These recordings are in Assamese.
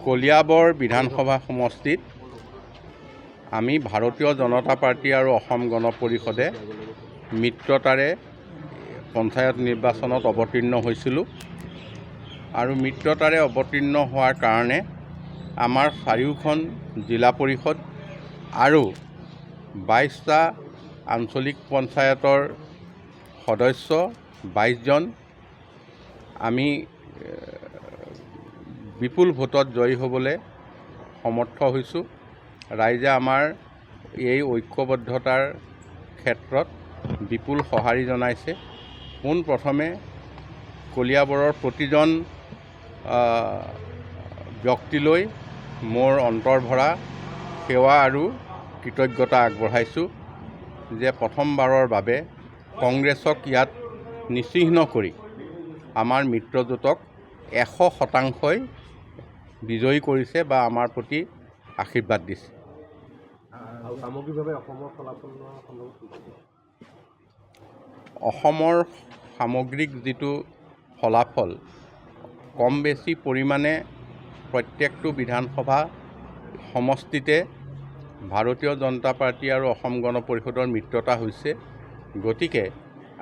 কলিয়াবৰ বিধানসভা সমষ্টিত আমি ভাৰতীয় জনতা পাৰ্টি আৰু অসম গণ পৰিষদে মিত্ৰতাৰে পঞ্চায়ত নিৰ্বাচনত অৱতীৰ্ণ হৈছিলোঁ আৰু মিত্ৰতাৰে অৱতীৰ্ণ হোৱাৰ কাৰণে আমাৰ চাৰিওখন জিলা পৰিষদ আৰু 22টা আঞ্চলিক পঞ্চায়তৰ সদস্য 22জন আমি বিপুল ভোটত জয়ী হ'বলৈ সমৰ্থ হৈছোঁ। ৰাইজে আমাৰ এই ঐক্যবদ্ধতাৰ ক্ষেত্ৰত বিপুল সঁহাৰি জনাইছে। পোনপ্ৰথমে কলিয়াবৰৰ প্ৰতিজন ব্যক্তিলৈ মোৰ অন্তৰভৰা সেৱা আৰু কৃতজ্ঞতা আগবঢ়াইছোঁ যে প্ৰথমবাৰৰ বাবে কংগ্ৰেছক ইয়াত নিচিহ্ন কৰি আমাৰ মিত্ৰজোঁটক 100% বিজয়ী কৰিছে বা আমাৰ প্ৰতি আশীৰ্বাদ দিছে। অসমৰ সামগ্ৰিক যিটো ফলাফল কম বেছি পৰিমাণে প্ৰত্যেকটো বিধানসভা সমষ্টিতে ভাৰতীয় জনতা পাৰ্টি আৰু অসম গণ পৰিষদৰ মিত্ৰতা হৈছে। গতিকে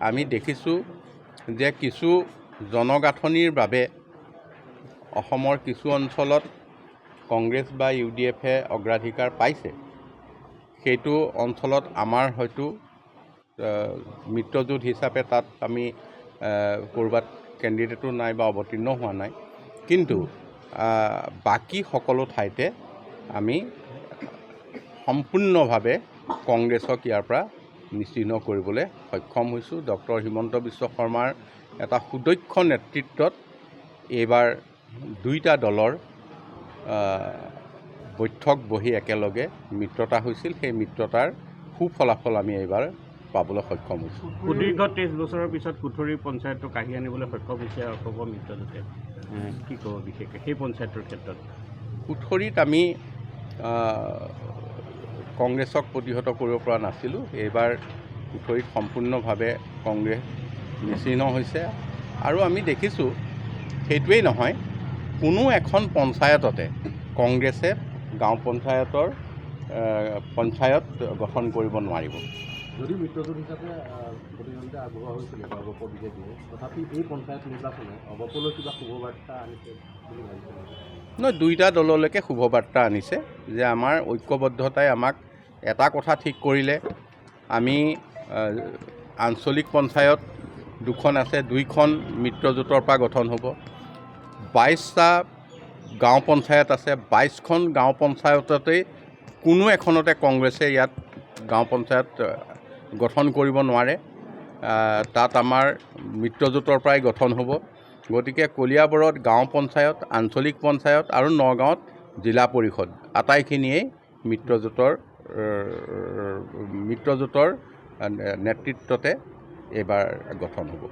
আমি দেখিছোঁ যে কিছু জনগাঁথনিৰ বাবে অসমৰ কিছু অঞ্চলত কংগ্ৰেছ বা UDFে অগ্ৰাধিকাৰ পাইছে। সেইটো অঞ্চলত আমাৰ হয়তো মিত্ৰজোঁট হিচাপে তাত আমি ক'ৰবাত কেণ্ডিডেটো নাই বা অৱতীৰ্ণ হোৱা নাই, কিন্তু বাকী সকলো ঠাইতে আমি সম্পূৰ্ণভাৱে কংগ্ৰেছক ইয়াৰ পৰা নিশ্চিহ্ন কৰিবলৈ সক্ষম হৈছোঁ। ডক্টৰ হিমন্ত বিশ্ব শৰ্মাৰ এটা সুদক্ষ নেতৃত্বত এইবাৰ দুইটা দলৰ বৈঠক বহি একেলগে মিত্ৰতা হৈছিল। সেই মিত্ৰতাৰ সুফলাফল আমি এইবাৰ পাবলৈ সক্ষম হৈছোঁ। সুদীৰ্ঘ 23 বছৰৰ পিছত কুঠৰি পঞ্চায়তটো কাঢ়ি আনিবলৈ সক্ষম হৈছে অসমৰ মিত্ৰজোঁটে। কি ক'ব বিশেষকৈ সেই পঞ্চায়তৰ ক্ষেত্ৰত? কুঠৰিত আমি কংগ্ৰেছক প্ৰতিহত কৰিব পৰা নাছিলোঁ। এইবাৰ কুঠৰিত সম্পূৰ্ণভাৱে কংগ্ৰেছ নিচিহ্ন হৈছে আৰু আমি দেখিছোঁ সেইটোৱেই নহয়, কোনো এখন পঞ্চায়ততে কংগ্ৰেছে গাঁও পঞ্চায়তৰ পঞ্চায়ত গঠন কৰিব নোৱাৰিব। যদি মিত্ৰজোঁট হিচাপে প্ৰতিদ্বন্দ্বিতা আগবঢ়োৱা হৈছিলে অৱপ বিজেপিয়ে, তথাপি এই পঞ্চায়ত নিৰ্বাচনে অৱপলৈ কিবা শুভবাৰ্তা আনিছে বুলি ভাবিছে? নহয়, দুইটা দললৈকে শুভবাৰ্তা আনিছে যে আমাৰ ঐক্যবদ্ধতাই আমাক এটা কথা ঠিক কৰিলে। আমি আঞ্চলিক পঞ্চায়ত দুখন আছে, 2খন মিত্ৰজোঁটৰ পৰা গঠন হ'ব। 22টা গাঁও পঞ্চায়ত আছে, 22খন গাঁও পঞ্চায়ততেই কোনো এখনতে কংগ্ৰেছে ইয়াত গাঁও পঞ্চায়ত গঠন কৰিব নোৱাৰে। তাত আমাৰ মিত্ৰজোঁটৰ পৰাই গঠন হ'ব। গতিকে কলিয়াবৰত গাঁও পঞ্চায়ত, আঞ্চলিক পঞ্চায়ত আৰু নগাঁৱত জিলা পৰিষদ আটাইখিনিয়েই মিত্ৰজোঁটৰ নেতৃত্বতে এইবাৰ গঠন হ'ব।